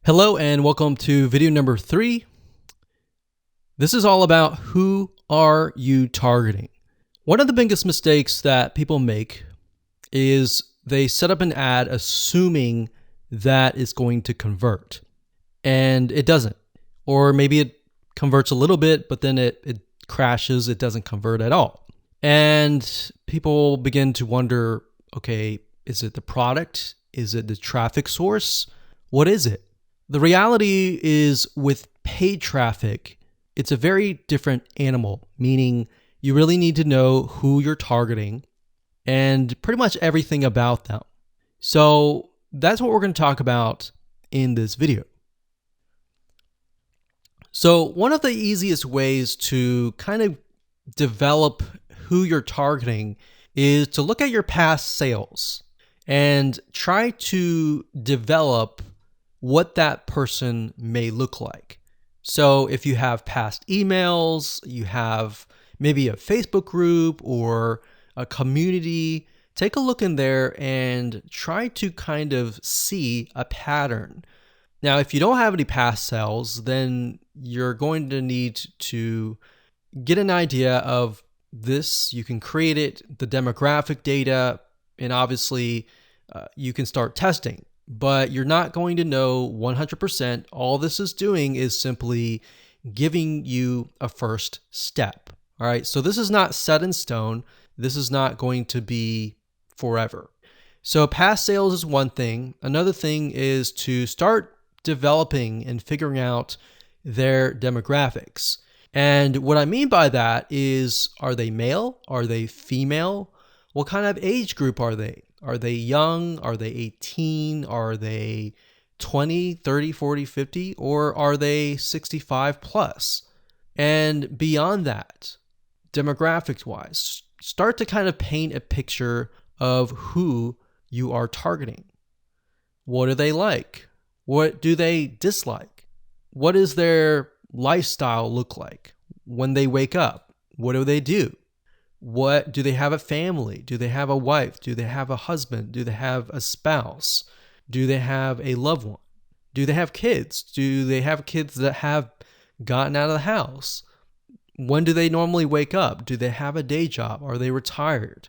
Hello and welcome to video number 3. This is all about who are you targeting. One of the biggest mistakes that people make is they set up an ad assuming that it's going to convert, and it doesn't. Or maybe it converts a little bit, but then it crashes, it doesn't convert at all. And people begin to wonder, okay, is it the product? Is it the traffic source? What is it? The reality is with paid traffic, it's a very different animal, meaning you really need to know who you're targeting and pretty much everything about them. So that's what we're going to talk about in this video. So one of the easiest ways to kind of develop who you're targeting is to look at your past sales and try to develop what that person may look like. So if you have past emails, you have maybe a Facebook group or a community, take a look in there and try to kind of see a pattern. Now, if you don't have any past sales, then you're going to need to get an idea of this. You can create it, the demographic data, and obviously you can start testing. But you're not going to know 100%. All this is doing is simply giving you a first step. All right. So this is not set in stone. This is not going to be forever. So past sales is one thing. Another thing is to start developing and figuring out their demographics. And what I mean by that is, are they male? Are they female? What kind of age group are they? Are they young? Are they 18? Are they 20, 30, 40, 50? Or are they 65 plus? And beyond that, demographics wise, start to kind of paint a picture of who you are targeting. What do they like? What do they dislike? What does their lifestyle look like when they wake up? What do they do? What do they have a family? Do they have a wife? Do they have a husband? Do they have a spouse? Do they have a loved one? Do they have kids? Do they have kids that have gotten out of the house? When do they normally wake up? Do they have a day job? Are they retired?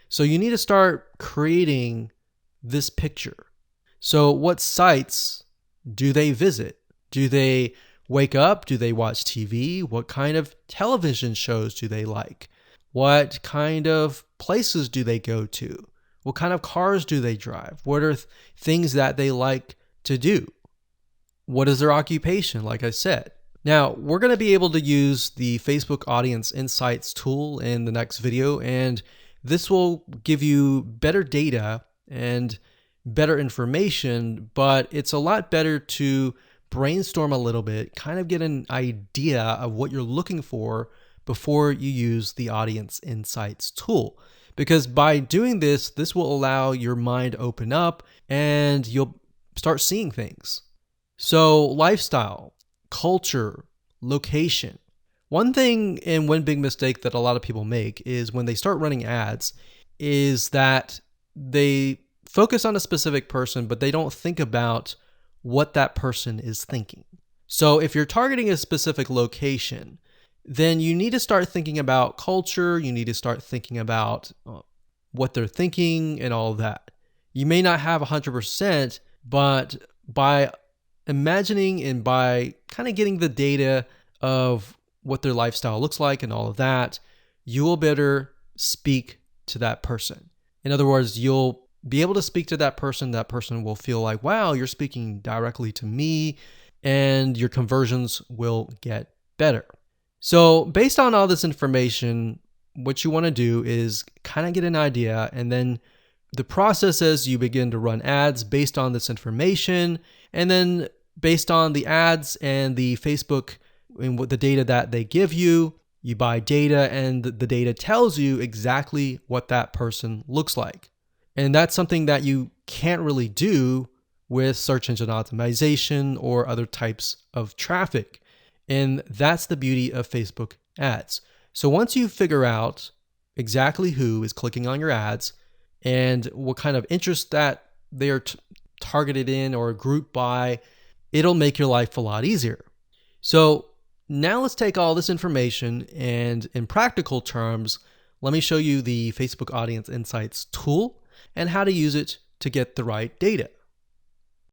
So you need to start creating this picture. So what sites do they visit? Do they wake up? Do they watch TV? What kind of television shows do they like? What kind of places do they go to? What kind of cars do they drive? What are things that they like to do? What is their occupation, like I said? Now, we're going to be able to use the Facebook Audience Insights tool in the next video, and this will give you better data and better information, but it's a lot better to brainstorm a little bit, kind of get an idea of what you're looking for before you use the Audience Insights tool. Because by doing this, this will allow your mind to open up and you'll start seeing things. So lifestyle, culture, location. One thing and one big mistake that a lot of people make is when they start running ads is that they focus on a specific person, but they don't think about what that person is thinking. So if you're targeting a specific location, then you need to start thinking about culture. You need to start thinking about what they're thinking and all of that. You may not have 100%, but by imagining and by kind of getting the data of what their lifestyle looks like and all of that, you will better speak to that person. In other words, you'll be able to speak to that person. That person will feel like, wow, you're speaking directly to me, and your conversions will get better. So based on all this information, what you want to do is kind of get an idea, and then the process is you begin to run ads based on this information, and then based on the ads and the Facebook and what the data that they give you, you buy data, and the data tells you exactly what that person looks like. And that's something that you can't really do with search engine optimization or other types of traffic. And that's the beauty of Facebook ads. So once you figure out exactly who is clicking on your ads and what kind of interest that they are targeted in or grouped by, it'll make your life a lot easier. So now let's take all this information and in practical terms, let me show you the Facebook Audience Insights tool and how to use it to get the right data.